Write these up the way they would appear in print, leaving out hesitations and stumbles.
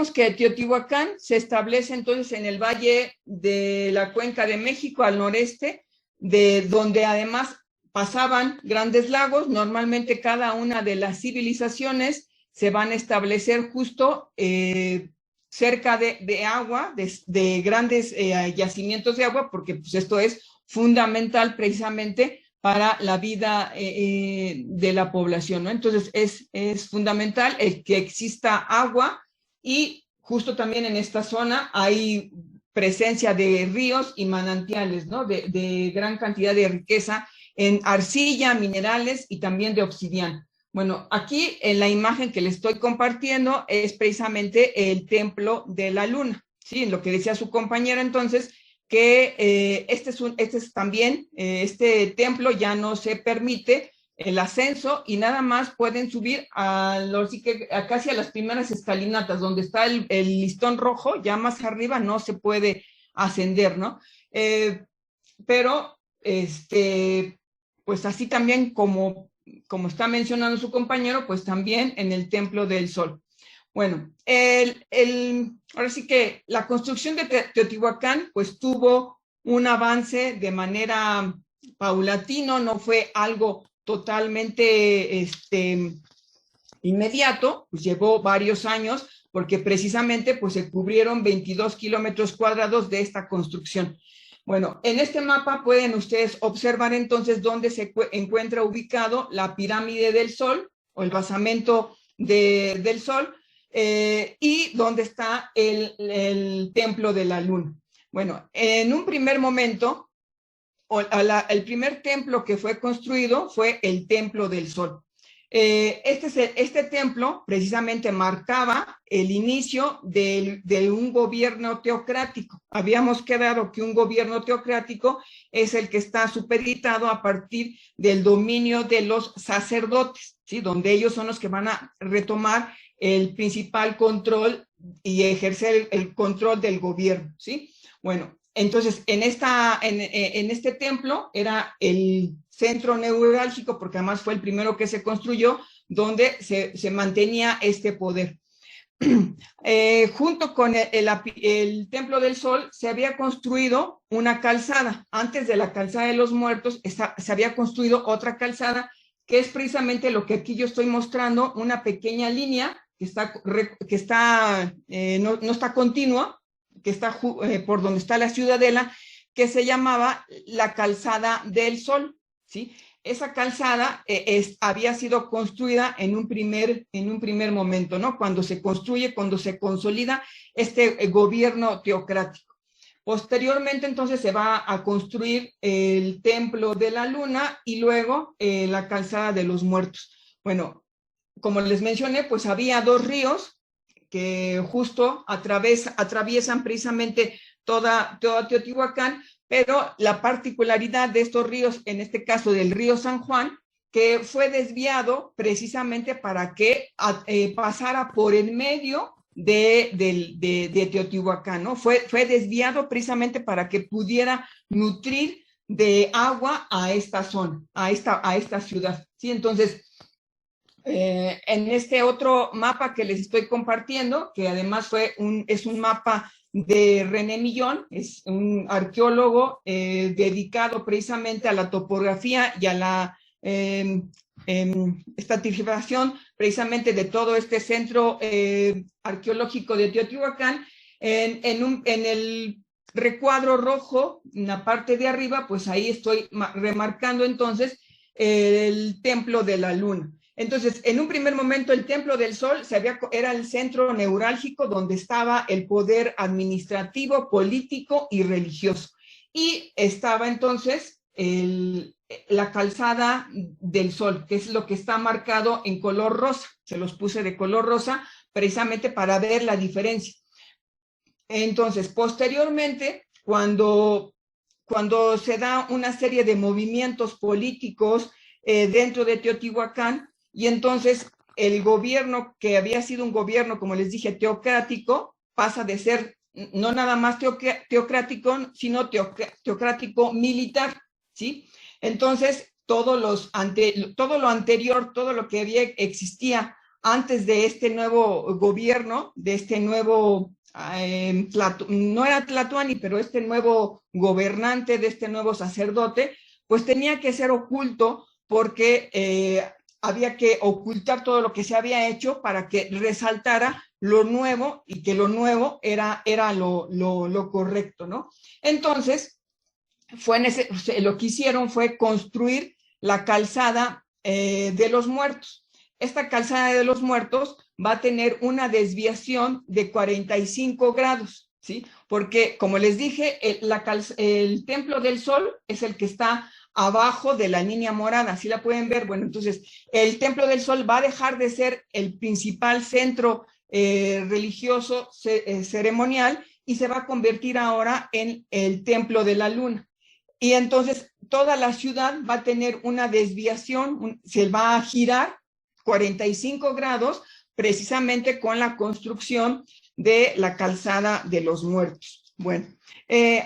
decíamos que Teotihuacán se establece entonces en el valle de la Cuenca de México, al noreste, de donde además pasaban grandes lagos. Normalmente cada una de las civilizaciones se van a establecer justo cerca de agua, de grandes yacimientos de agua, porque pues, esto es fundamental precisamente para la vida de la población, ¿no? Entonces es fundamental el que exista agua, y justo también en esta zona hay presencia de ríos y manantiales, ¿no? De gran cantidad de riqueza en arcilla, minerales y también de obsidiana. Bueno, aquí en la imagen que les estoy compartiendo es precisamente el templo de la luna, ¿sí? Lo que decía su compañera entonces, que este templo ya no se permite el ascenso y nada más pueden subir casi a las primeras escalinatas, donde está el listón rojo, ya más arriba no se puede ascender, ¿no? Pero, pues así también como está mencionando su compañero, pues también en el Templo del Sol. Bueno, ahora sí que la construcción de Teotihuacán pues tuvo un avance de manera paulatino, no fue algo totalmente inmediato, pues llevó varios años, porque precisamente pues se cubrieron 22 kilómetros cuadrados de esta construcción. Bueno, en este mapa pueden ustedes observar entonces dónde se encuentra ubicado la pirámide del Sol, o el basamento del Sol, y dónde está el templo de la luna. Bueno, en un primer momento, el primer templo que fue construido fue el Templo del Sol. Este templo precisamente marcaba el inicio de un gobierno teocrático. Habíamos quedado que un gobierno teocrático es el que está supeditado a partir del dominio de los sacerdotes, ¿sí? Donde ellos son los que van a retomar el principal control y ejercer el control del gobierno, ¿sí? Bueno, entonces en este templo era el centro neurálgico, porque además fue el primero que se construyó, donde se mantenía este poder. Junto con el Templo del Sol se había construido una calzada. Antes de la calzada de los muertos se había construido otra calzada, que es precisamente lo que aquí yo estoy mostrando, una pequeña línea que no está continua, que está por donde está la ciudadela, que se llamaba la Calzada del Sol, ¿sí? Esa calzada había sido construida en un primer momento, ¿no? Cuando se consolida este gobierno teocrático. Posteriormente, entonces, se va a construir el Templo de la Luna y luego la Calzada de los Muertos. Bueno, como les mencioné, pues había dos ríos que justo atraviesan precisamente toda Teotihuacán, pero la particularidad de estos ríos, en este caso del río San Juan, que fue desviado precisamente para que pasara por el medio de Teotihuacán, ¿no? Fue desviado precisamente para que pudiera nutrir de agua a esta zona, a esta ciudad, ¿sí? Entonces, en este otro mapa que les estoy compartiendo, que además es un mapa de René Millón, es un arqueólogo dedicado precisamente a la topografía y a la estratificación precisamente de todo este centro arqueológico de Teotihuacán. En el recuadro rojo, en la parte de arriba, pues ahí estoy remarcando entonces el Templo de la Luna. Entonces, en un primer momento, el Templo del Sol era el centro neurálgico donde estaba el poder administrativo, político y religioso. Y estaba entonces la Calzada del Sol, que es lo que está marcado en color rosa. Se los puse de color rosa precisamente para ver la diferencia. Entonces, posteriormente, cuando se da una serie de movimientos políticos dentro de Teotihuacán, y entonces el gobierno, que había sido un gobierno, como les dije, teocrático, pasa de ser no nada más teocrático, sino teocrático militar, ¿sí? Entonces, todo lo anterior, todo lo que existía antes de este nuevo gobierno, de este nuevo, no era Tlatoani, pero este nuevo gobernante, de este nuevo sacerdote, pues tenía que ser oculto porque había que ocultar todo lo que se había hecho para que resaltara lo nuevo y que lo nuevo era lo correcto, ¿no? Entonces, lo que hicieron fue construir la calzada de los muertos. Esta calzada de los muertos va a tener una desviación de 45 grados, ¿sí? Porque, como les dije, el Templo del Sol es el que está abajo de la línea morada, ¿sí la pueden ver? Bueno, entonces, el Templo del Sol va a dejar de ser el principal centro religioso ceremonial y se va a convertir ahora en el Templo de la Luna. Y entonces toda la ciudad va a tener una desviación, se va a girar 45 grados precisamente con la construcción de la calzada de los muertos. Bueno,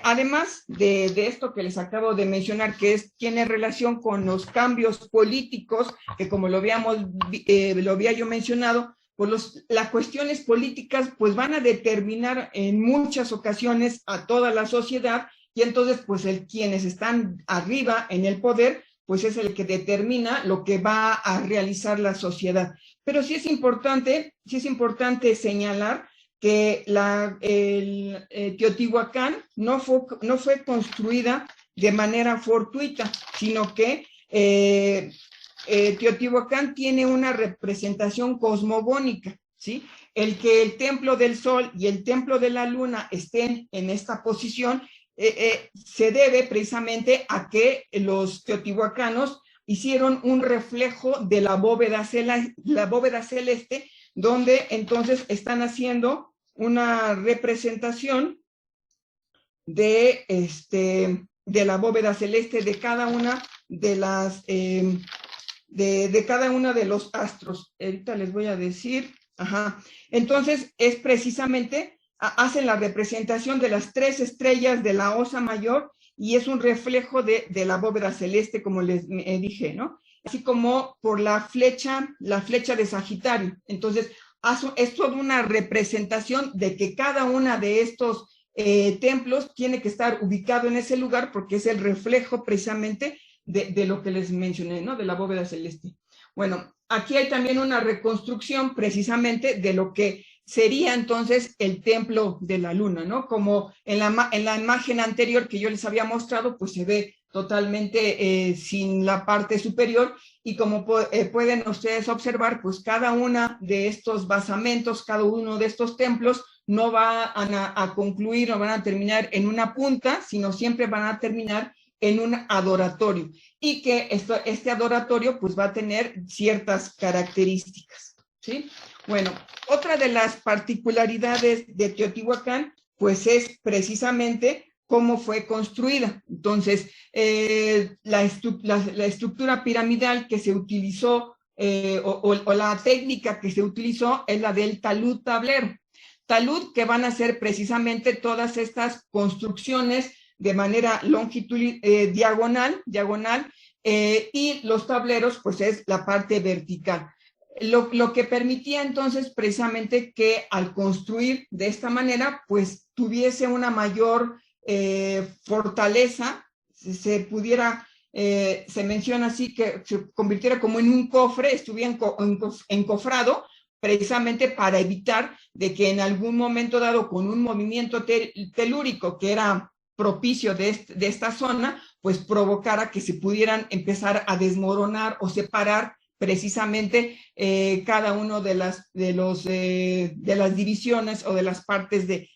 además de esto que les acabo de mencionar, que tiene relación con los cambios políticos, que como lo había yo mencionado, pues las cuestiones políticas pues van a determinar en muchas ocasiones a toda la sociedad, y entonces pues quienes están arriba en el poder pues es el que determina lo que va a realizar la sociedad. Pero sí es importante señalar que Teotihuacán no fue construida de manera fortuita, sino que Teotihuacán tiene una representación cosmogónica, ¿sí? El que el Templo del Sol y el Templo de la Luna estén en esta posición se debe precisamente a que los teotihuacanos hicieron un reflejo de la bóveda celeste, donde entonces están haciendo una representación de la bóveda celeste de cada una de las de cada uno de los astros. Ahorita les voy a decir, entonces es precisamente hacen la representación de las 3 estrellas de la Osa Mayor y es un reflejo de la bóveda celeste, como les dije, ¿no? Así como por la flecha de Sagitario. Entonces, es toda una representación de que cada una de estos templos tiene que estar ubicado en ese lugar porque es el reflejo precisamente de lo que les mencioné, ¿no? De la bóveda celeste. Bueno, aquí hay también una reconstrucción precisamente de lo que sería entonces el Templo de la Luna, ¿no? Como en la imagen anterior que yo les había mostrado, pues se ve totalmente sin la parte superior y como pueden ustedes observar, pues cada una de estos basamentos, cada uno de estos templos no va a concluir o van a terminar en una punta, sino siempre van a terminar en un adoratorio y que este adoratorio pues va a tener ciertas características, ¿sí? Bueno, otra de las particularidades de Teotihuacán pues es precisamente cómo fue construida. Entonces, la estructura piramidal que se utilizó o la técnica que se utilizó es la del talud tablero. Talud que van a ser precisamente todas estas construcciones de manera diagonal, y los tableros pues es la parte vertical. Lo que permitía entonces precisamente que al construir de esta manera pues tuviese una mayor fortaleza, se menciona así que se convirtiera como en un cofre, estuviera encofrado precisamente para evitar de que en algún momento dado con un movimiento telúrico que era propicio de esta zona, pues provocara que se pudieran empezar a desmoronar o separar precisamente cada uno de las divisiones o de las partes del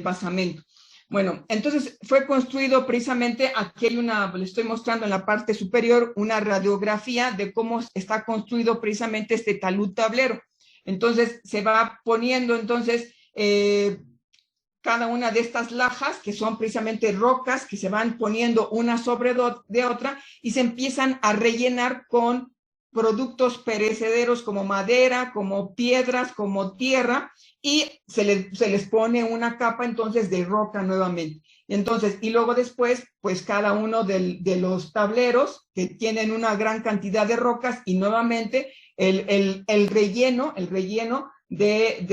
basamento. Bueno, entonces fue construido precisamente, aquí hay le estoy mostrando en la parte superior una radiografía de cómo está construido precisamente este talud tablero. Entonces se va poniendo entonces cada una de estas lajas, que son precisamente rocas que se van poniendo una sobre de otra y se empiezan a rellenar con productos perecederos como madera, como piedras, como tierra, y se les pone una capa entonces de roca nuevamente. Entonces, y luego después, pues cada uno de los tableros que tienen una gran cantidad de rocas y nuevamente el relleno de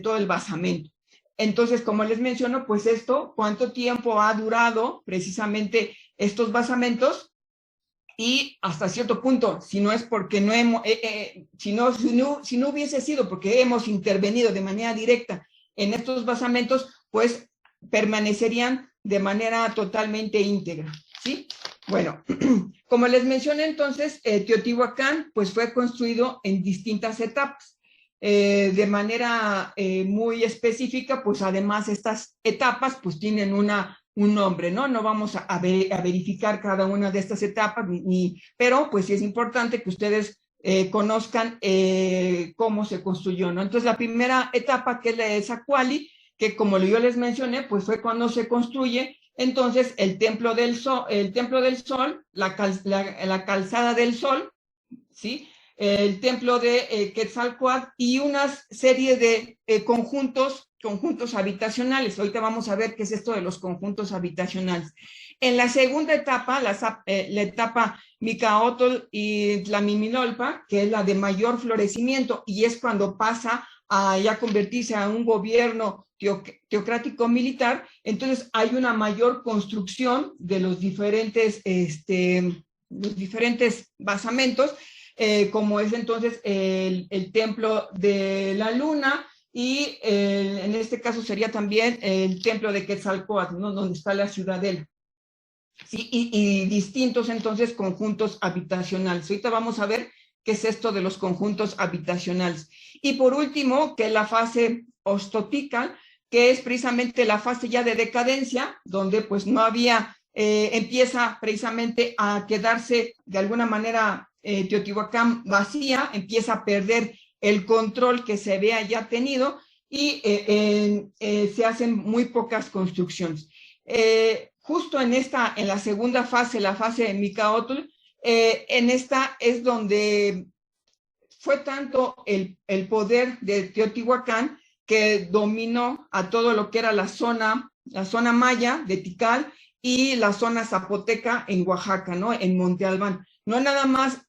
todo el basamento. Entonces, como les menciono, pues esto, ¿cuánto tiempo ha durado precisamente estos basamentos? Y hasta cierto punto, si no es porque no hemos, si no hubiese sido porque hemos intervenido de manera directa en estos basamentos, pues permanecerían de manera totalmente íntegra, ¿sí? Bueno, como les mencioné entonces, Teotihuacán pues fue construido en distintas etapas. De manera muy específica, pues además estas etapas pues tienen un nombre, ¿no? No vamos a verificar cada una de estas etapas, pero pues sí es importante que ustedes conozcan cómo se construyó, ¿no? Entonces la primera etapa, que es la de Zacuali, que como yo les mencioné, pues fue cuando se construye entonces el Templo del Sol, la Calzada del Sol, ¿sí? El Templo de Quetzalcóatl y una serie de conjuntos habitacionales. Ahorita vamos a ver qué es esto de los conjuntos habitacionales. En la segunda etapa, la etapa Micaotl y Tlamiminolpa, que es la de mayor florecimiento, y es cuando pasa a ya convertirse a un gobierno teocrático militar, entonces hay una mayor construcción de los diferentes basamentos, como es entonces el Templo de la Luna, y en este caso sería también el Templo de Quetzalcóatl, ¿no? Donde está la ciudadela. Sí, y distintos entonces conjuntos habitacionales. Ahorita vamos a ver qué es esto de los conjuntos habitacionales. Y por último, que es la fase ostotical, que es precisamente la fase ya de decadencia, donde pues no había, empieza precisamente a quedarse de alguna manera Teotihuacán vacía, empieza a perder el control que se había ya tenido y se hacen muy pocas construcciones. Justo en la segunda fase, la fase de Micaotl, en esta es donde fue tanto el poder de Teotihuacán que dominó a todo lo que era la zona maya de Tikal y la zona zapoteca en Oaxaca, ¿no? En Monte Albán. No nada más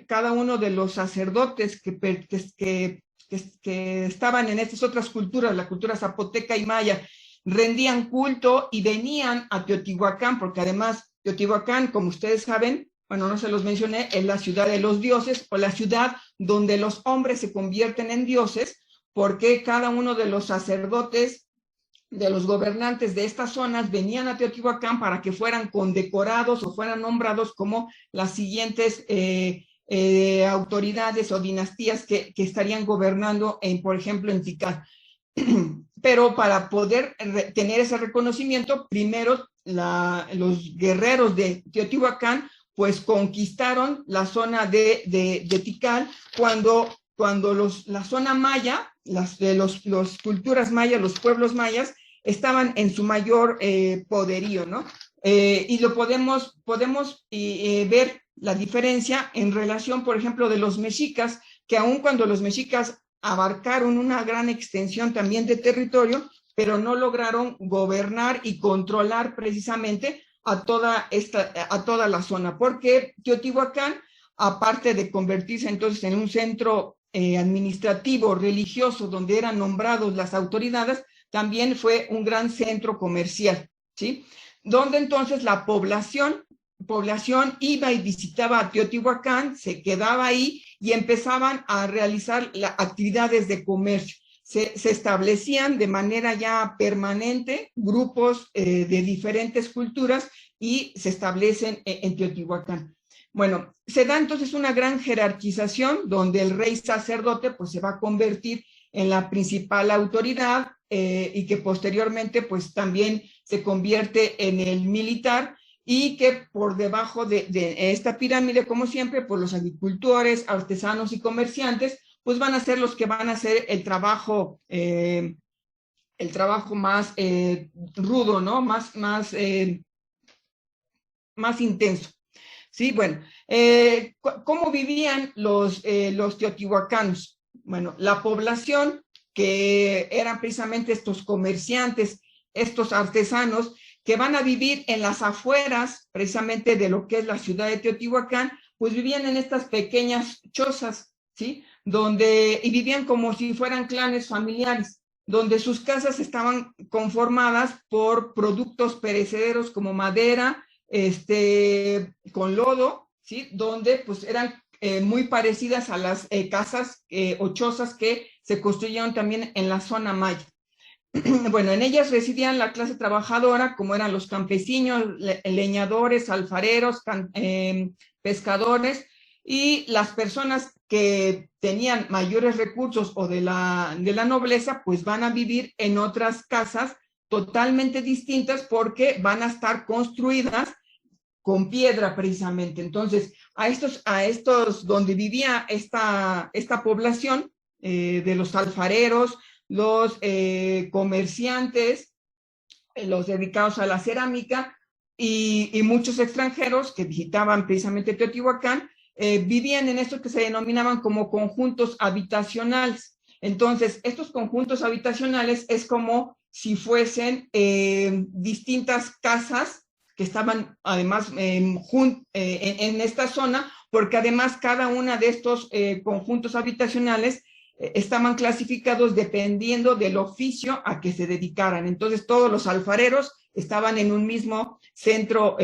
cada uno de los sacerdotes que estaban en estas otras culturas, la cultura zapoteca y maya, rendían culto y venían a Teotihuacán, porque además Teotihuacán, como ustedes saben, bueno, no se los mencioné, es la ciudad de los dioses, o la ciudad donde los hombres se convierten en dioses, porque cada uno de los sacerdotes, de los gobernantes de estas zonas, venían a Teotihuacán para que fueran condecorados o fueran nombrados como las siguientes autoridades o dinastías que estarían gobernando, por ejemplo, en Tikal. Pero para poder tener ese reconocimiento, primero los guerreros de Teotihuacán pues conquistaron la zona de Tikal cuando la zona maya, los culturas mayas, los pueblos mayas, estaban en su mayor poderío, ¿no? Y lo podemos ver la diferencia en relación, por ejemplo, de los mexicas, que aun cuando los mexicas abarcaron una gran extensión también de territorio, pero no lograron gobernar y controlar precisamente a toda la zona, porque Teotihuacán, aparte de convertirse entonces en un centro administrativo, religioso, donde eran nombrados las autoridades, también fue un gran centro comercial, ¿sí? Donde entonces la población iba y visitaba a Teotihuacán, se quedaba ahí y empezaban a realizar actividades de comercio. Se establecían de manera ya permanente grupos de diferentes culturas y se establecen en Teotihuacán. Bueno, se da entonces una gran jerarquización donde el rey sacerdote pues se va a convertir en la principal autoridad y que posteriormente pues también se convierte en el militar, y que por debajo de esta pirámide, como siempre, pues los agricultores, artesanos y comerciantes pues van a ser los que van a hacer el trabajo más rudo, ¿no? Más intenso. Sí, bueno, ¿cómo vivían los teotihuacanos? Bueno, la población, que eran precisamente estos comerciantes, estos artesanos, que van a vivir en las afueras precisamente de lo que es la ciudad de Teotihuacán, pues vivían en estas pequeñas chozas, ¿sí? Y vivían como si fueran clanes familiares, donde sus casas estaban conformadas por productos perecederos como madera, con lodo, ¿sí? Donde pues eran muy parecidas a las casas o chozas que se construyeron también en la zona maya. Bueno, en ellas residían la clase trabajadora, como eran los campesinos, leñadores, alfareros, pescadores, y las personas que tenían mayores recursos o de la nobleza, pues van a vivir en otras casas totalmente distintas porque van a estar construidas con piedra precisamente. Entonces, a estos donde vivía esta población de los alfareros, los comerciantes, los dedicados a la cerámica y muchos extranjeros que visitaban precisamente Teotihuacán, vivían en estos que se denominaban como conjuntos habitacionales. Entonces, estos conjuntos habitacionales es como si fuesen distintas casas que estaban además en esta zona, porque además cada una de estos conjuntos habitacionales estaban clasificados dependiendo del oficio a que se dedicaran. Entonces, todos los alfareros estaban en un mismo centro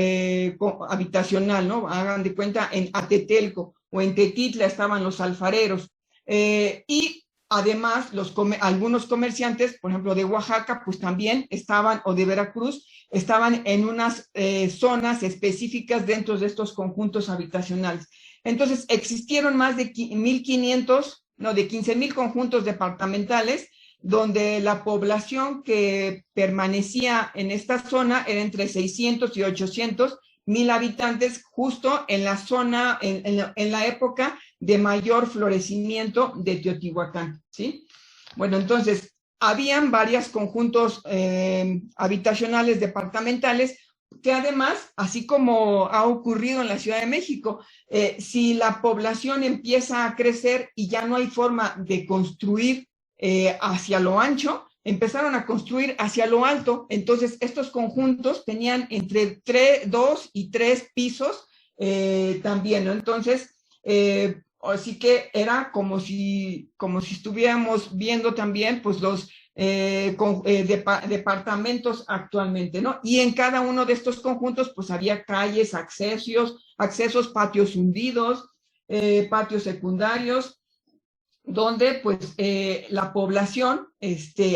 habitacional, ¿no? Hagan de cuenta, en Atetelco o en Tetitla estaban los alfareros. Y además, algunos comerciantes, por ejemplo, de Oaxaca, pues también estaban, o de Veracruz, estaban en unas zonas específicas dentro de estos conjuntos habitacionales. Entonces, existieron más de 15,000 conjuntos departamentales, donde la población que permanecía en esta zona era entre 600 y 800,000 habitantes, justo en la zona, en la época de mayor florecimiento de Teotihuacán, ¿sí? Bueno, entonces, habían varios conjuntos habitacionales departamentales que además, así como ha ocurrido en la Ciudad de México, si la población empieza a crecer y ya no hay forma de construir hacia lo ancho, empezaron a construir hacia lo alto. Entonces, estos conjuntos tenían entre 2 y 3 pisos también, ¿no? Entonces, así que era como si estuviéramos viendo también pues los departamentos actualmente, ¿no? Y en cada uno de estos conjuntos pues había calles, accesos, patios hundidos, patios secundarios, donde pues la población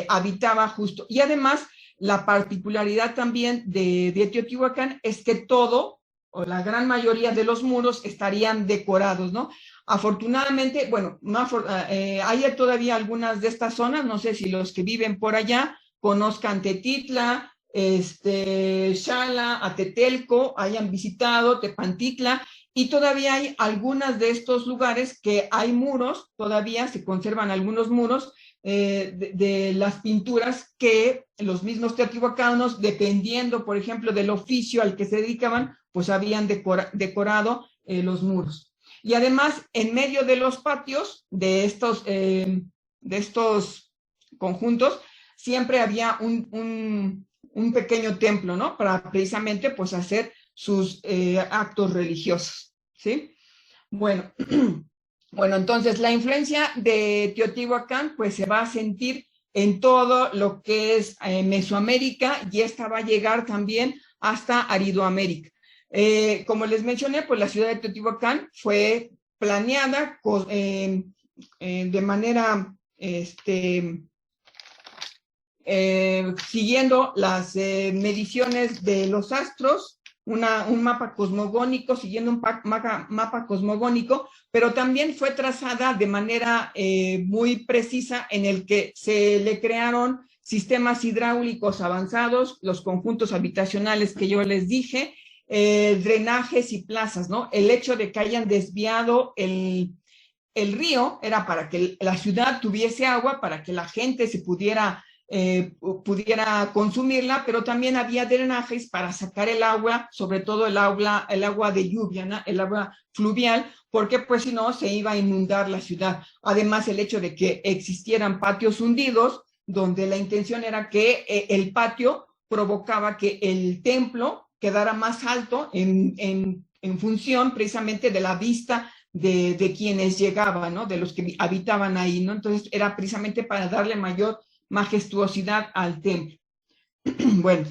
habitaba justo. Y además, la particularidad también de Teotihuacán es que todo, o la gran mayoría de los muros estarían decorados, ¿no? Afortunadamente, bueno, hay todavía algunas de estas zonas, no sé si los que viven por allá conozcan Tetitla, Xala, Atetelco, hayan visitado Tepantitla, y todavía hay algunas de estos lugares que hay muros, todavía se conservan algunos muros de las pinturas que los mismos teotihuacanos, dependiendo, por ejemplo, del oficio al que se dedicaban, pues habían decorado los muros. Y además, en medio de los patios de estos conjuntos, siempre había un pequeño templo, ¿no? Para precisamente, pues, hacer sus actos religiosos, ¿sí? Bueno, entonces la influencia de Teotihuacán pues se va a sentir en todo lo que es Mesoamérica, y esta va a llegar también hasta Aridoamérica. Como les mencioné, pues la ciudad de Teotihuacán fue planeada de manera siguiendo las mediciones de los astros, un mapa cosmogónico, siguiendo un mapa cosmogónico, pero también fue trazada de manera muy precisa, en el que se le crearon sistemas hidráulicos avanzados, los conjuntos habitacionales que yo les dije, drenajes y plazas, ¿no? El hecho de que hayan desviado el río era para que la ciudad tuviese agua, para que la gente se pudiera consumirla, pero también había drenajes para sacar el agua, sobre todo el agua de lluvia, ¿no? El agua fluvial, porque pues si no se iba a inundar la ciudad. Además, el hecho de que existieran patios hundidos, donde la intención era que el patio provocaba que el templo quedara más alto en en función precisamente de la vista de quienes llegaban, ¿no? De los que habitaban ahí, ¿no? Entonces era precisamente para darle mayor majestuosidad al templo. Bueno,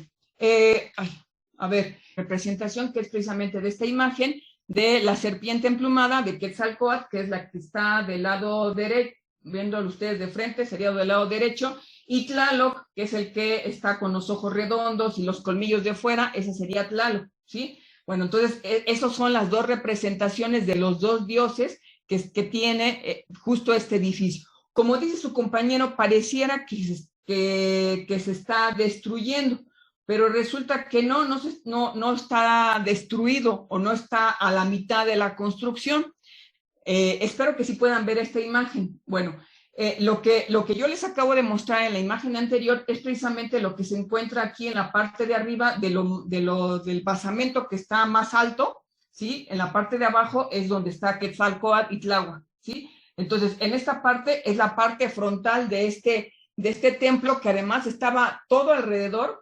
a ver, representación que es precisamente de esta imagen de la serpiente emplumada de Quetzalcóatl, que es la que está del lado derecho, viéndolo ustedes de frente, sería del lado derecho, y Tlaloc, que es el que está con los ojos redondos y los colmillos de fuera, ese sería Tlaloc, ¿sí? Bueno, entonces, esas son las dos representaciones de los dos dioses que tiene justo este edificio. Como dice su compañero, pareciera que se está destruyendo, pero resulta que no está destruido o no está a la mitad de la construcción. Espero que sí puedan ver esta imagen. Bueno, lo que yo les acabo de mostrar en la imagen anterior es precisamente lo que se encuentra aquí en la parte de arriba del basamento que está más alto, ¿sí? En la parte de abajo es donde está Quetzalcóatl y Tláhuac, ¿sí? Entonces, en esta parte es la parte frontal de este templo que además estaba todo alrededor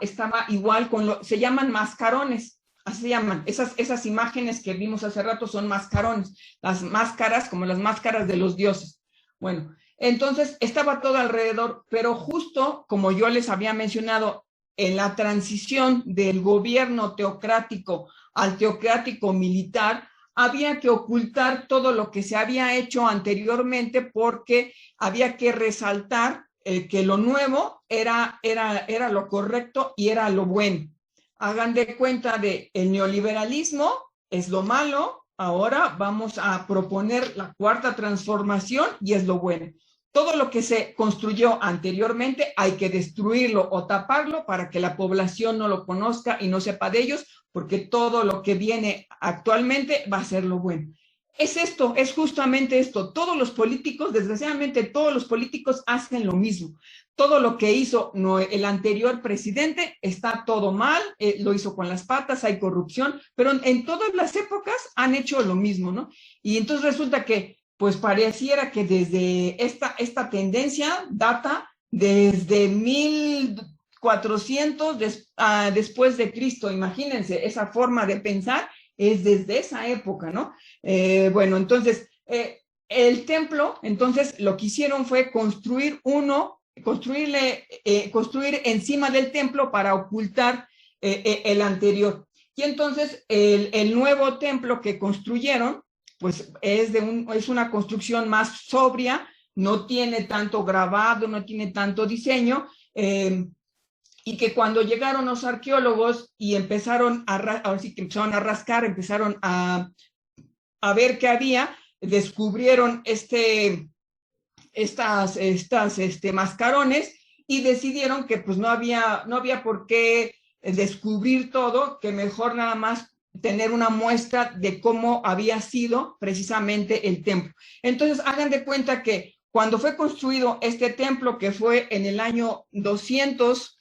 estaba igual se llaman mascarones. Así se llaman, esas imágenes que vimos hace rato son mascarones, las máscaras como las máscaras de los dioses. Bueno, entonces estaba todo alrededor, pero justo como yo les había mencionado, en la transición del gobierno teocrático al teocrático militar, había que ocultar todo lo que se había hecho anteriormente porque había que resaltar que lo nuevo era lo correcto y era lo bueno. Hagan de cuenta de el neoliberalismo es lo malo, ahora vamos a proponer la cuarta transformación y es lo bueno. Todo lo que se construyó anteriormente hay que destruirlo o taparlo para que la población no lo conozca y no sepa de ellos, porque todo lo que viene actualmente va a ser lo bueno. Es justamente esto. Todos los políticos, desgraciadamente todos los políticos hacen lo mismo. Todo lo que hizo el anterior presidente está todo mal, lo hizo con las patas, hay corrupción, pero en todas las épocas han hecho lo mismo, ¿no? Y entonces resulta que, pues pareciera que desde esta tendencia data desde 1400 después de Cristo, imagínense, esa forma de pensar es desde esa época, ¿no? Bueno, entonces, el templo, entonces, lo que hicieron fue construir encima del templo para ocultar el anterior. Y entonces, el nuevo templo que construyeron, pues es una construcción más sobria, no tiene tanto grabado, no tiene tanto diseño, y que cuando llegaron los arqueólogos y empezaron a rascar, empezaron a ver qué había, descubrieron mascarones y decidieron que pues no había por qué descubrir todo, que mejor nada más tener una muestra de cómo había sido precisamente el templo. Entonces, hagan de cuenta que cuando fue construido este templo, que fue en el año 200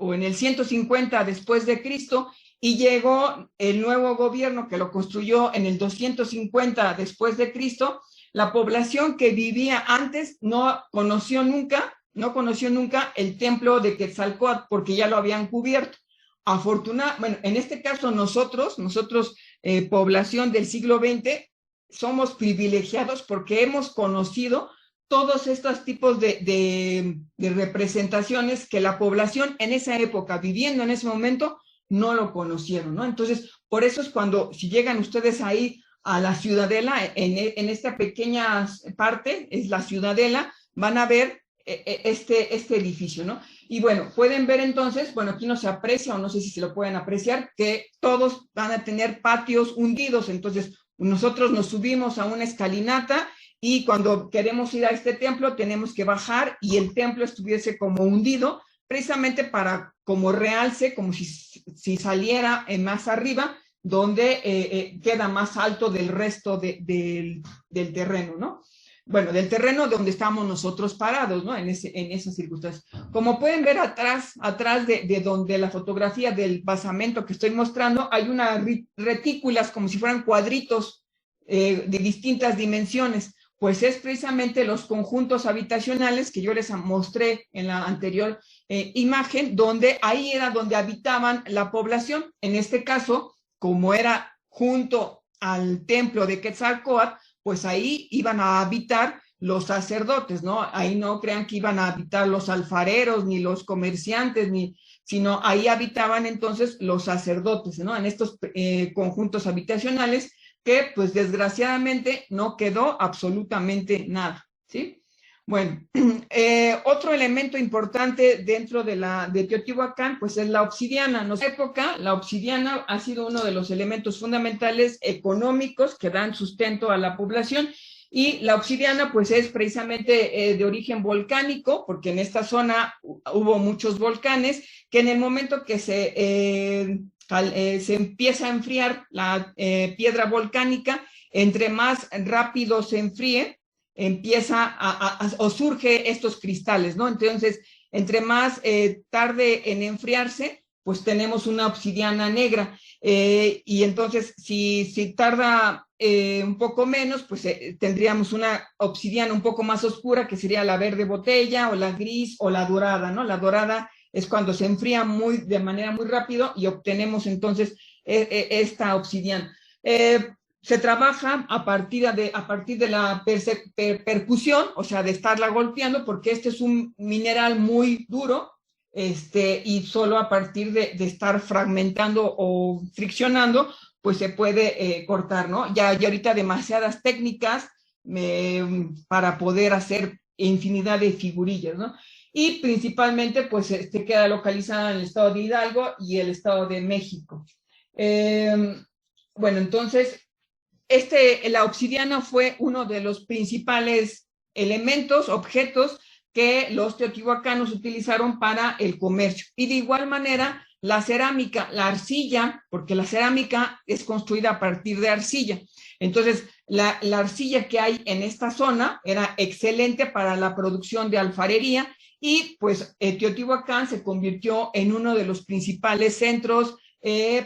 o en el 150 después de Cristo, y llegó el nuevo gobierno que lo construyó en el 250 después de Cristo, la población que vivía antes no conoció nunca el templo de Quetzalcóatl porque ya lo habían cubierto. Bueno, en este caso nosotros, población del siglo XX, somos privilegiados porque hemos conocido todos estos tipos de representaciones que la población en esa época, viviendo en ese momento, no lo conocieron, ¿no? Entonces, por eso es si llegan ustedes ahí a la Ciudadela, en esta pequeña parte, es la Ciudadela, van a ver este edificio, ¿no? Y bueno, pueden ver entonces, bueno, aquí no se aprecia, o no sé si se lo pueden apreciar, que todos van a tener patios hundidos, entonces nosotros nos subimos a una escalinata y cuando queremos ir a este templo tenemos que bajar y el templo estuviese como hundido, precisamente para como realce, como si saliera más arriba, donde queda más alto del resto del terreno, ¿no? Bueno, del terreno donde estamos nosotros parados, ¿no? En esas circunstancias. Como pueden ver atrás de donde la fotografía del basamento que estoy mostrando, hay unas retículas como si fueran cuadritos de distintas dimensiones, pues es precisamente los conjuntos habitacionales que yo les mostré en la anterior imagen, donde ahí era donde habitaban la población. En este caso, como era junto al templo de Quetzalcóatl, pues ahí iban a habitar los sacerdotes, ¿no? Ahí no crean que iban a habitar los alfareros, ni los comerciantes, sino ahí habitaban entonces los sacerdotes, ¿no? En estos conjuntos habitacionales que, pues desgraciadamente, no quedó absolutamente nada, ¿sí? Bueno, otro elemento importante dentro de Teotihuacán, pues es la obsidiana. En nuestra época, la obsidiana ha sido uno de los elementos fundamentales económicos que dan sustento a la población, y la obsidiana pues es precisamente de origen volcánico, porque en esta zona hubo muchos volcanes que en el momento que se empieza a enfriar la piedra volcánica, entre más rápido se enfríe, empieza o surge estos cristales, ¿no? Entonces, entre más tarde en enfriarse, pues tenemos una obsidiana negra. Y entonces, si tarda un poco menos, pues tendríamos una obsidiana un poco más oscura, que sería la verde botella, o la gris, o la dorada, ¿no? La dorada es cuando se enfría de manera muy rápido y obtenemos entonces esta obsidiana. Se trabaja a partir de la percusión, o sea, de estarla golpeando, porque este es un mineral muy duro, y solo a partir de estar fragmentando o friccionando, pues se puede cortar, ¿no? Ya ahorita demasiadas técnicas para poder hacer infinidad de figurillas, ¿no? Y principalmente, pues, queda localizada en el estado de Hidalgo y el estado de México. Bueno, entonces, la obsidiana fue uno de los principales elementos, objetos que los teotihuacanos utilizaron para el comercio. Y de igual manera, la cerámica, la arcilla, porque la cerámica es construida a partir de arcilla. Entonces, la arcilla que hay en esta zona era excelente para la producción de alfarería, y pues Teotihuacán se convirtió en uno de los principales centros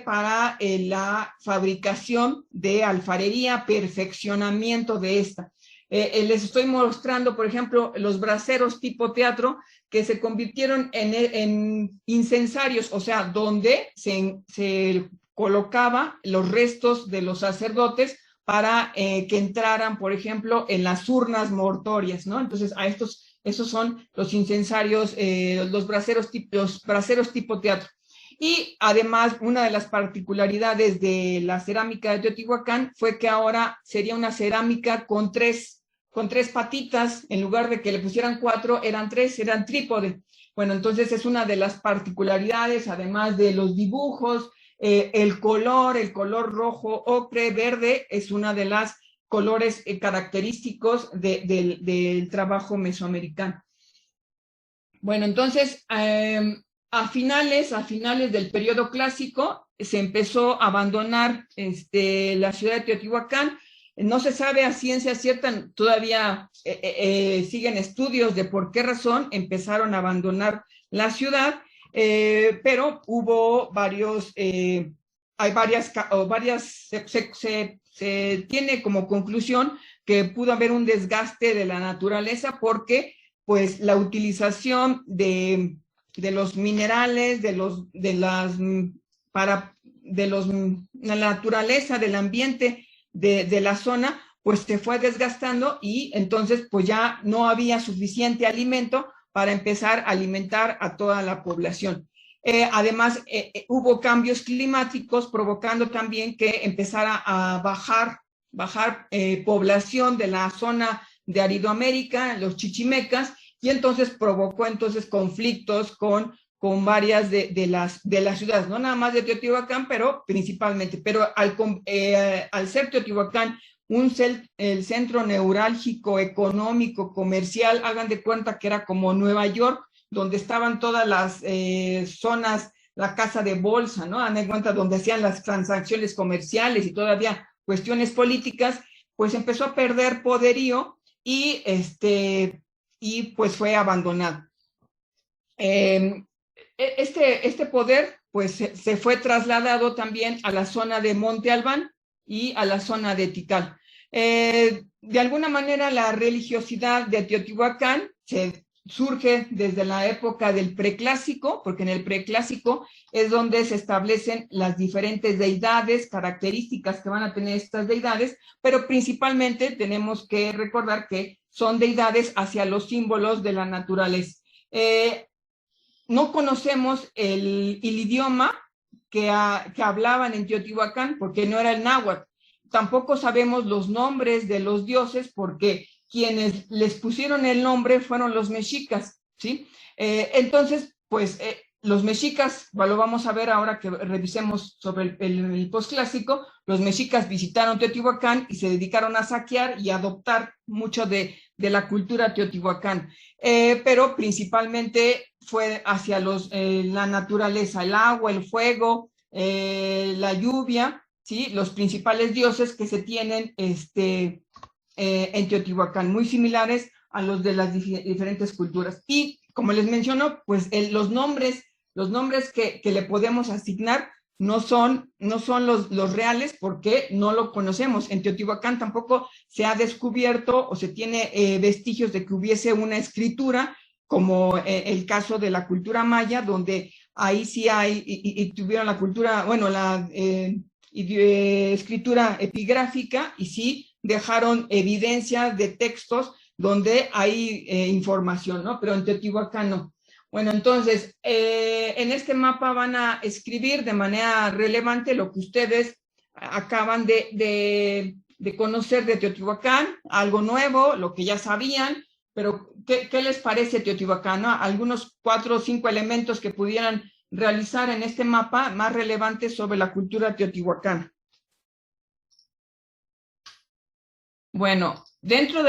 para la fabricación de alfarería, perfeccionamiento de esta. Les estoy mostrando, por ejemplo, los braseros tipo teatro, que se convirtieron en incensarios, o sea, donde se colocaba los restos de los sacerdotes para que entraran, por ejemplo, en las urnas mortuorias, ¿no? Entonces, esos son los incensarios, los braseros tipo teatro. Y además, una de las particularidades de la cerámica de Teotihuacán fue que ahora sería una cerámica con tres patitas, en lugar de que le pusieran 4, eran 3, eran trípode. Bueno, entonces es una de las particularidades, además de los dibujos, el color rojo, ocre, verde, es una de las colores característicos del trabajo mesoamericano. Bueno, entonces, a finales del periodo clásico, se empezó a abandonar la ciudad de Teotihuacán. No se sabe a ciencia cierta, todavía siguen estudios de por qué razón empezaron a abandonar la ciudad, pero hubo se tiene como conclusión que pudo haber un desgaste de la naturaleza, porque pues la utilización de los minerales, de la naturaleza, del ambiente de la zona, pues se fue desgastando, y entonces pues ya no había suficiente alimento para empezar a alimentar a toda la población. Además, hubo cambios climáticos provocando también que empezara a bajar población de la zona de Aridoamérica, los chichimecas, y entonces provocó conflictos con varias de las ciudades, no nada más de Teotihuacán, pero principalmente. Pero al ser Teotihuacán el centro neurálgico, económico, comercial, hagan de cuenta que era como Nueva York, donde estaban todas las zonas, la casa de bolsa, ¿no? Hagan de cuenta donde hacían las transacciones comerciales y todavía cuestiones políticas, pues empezó a perder poderío, y pues fue abandonado. Este poder pues se fue trasladado también a la zona de Monte Albán y a la zona de Tikal. De alguna manera, la religiosidad de Teotihuacán surge desde la época del preclásico, porque en el preclásico es donde se establecen las diferentes deidades, características que van a tener estas deidades, pero principalmente tenemos que recordar que son deidades hacia los símbolos de la naturaleza. No conocemos el idioma que hablaban en Teotihuacán, porque no era el náhuatl. Tampoco sabemos los nombres de los dioses, porque quienes les pusieron el nombre fueron los mexicas, ¿sí? Entonces, pues los mexicas, lo vamos a ver ahora que revisemos sobre el posclásico, los mexicas visitaron Teotihuacán y se dedicaron a saquear y a adoptar mucho de la cultura teotihuacán, pero principalmente fue hacia la naturaleza, el agua, el fuego, la lluvia, ¿sí? Los principales dioses que se tienen en Teotihuacán, muy similares a los de las diferentes culturas. Y como les menciono, pues los nombres que le podemos asignar no son los reales, porque no lo conocemos. En Teotihuacán tampoco se ha descubierto o se tiene vestigios de que hubiese una escritura, como el caso de la cultura maya, donde ahí sí hay, y tuvieron la cultura, bueno, la escritura epigráfica, y sí dejaron evidencia de textos donde hay información, ¿no? Pero en Teotihuacán no. Bueno, entonces, en este mapa van a escribir de manera relevante lo que ustedes acaban de conocer de Teotihuacán, algo nuevo, lo que ya sabían, pero ¿qué les parece Teotihuacán, ¿no? Algunos 4 o 5 elementos que pudieran realizar en este mapa más relevantes sobre la cultura teotihuacana. Bueno, dentro de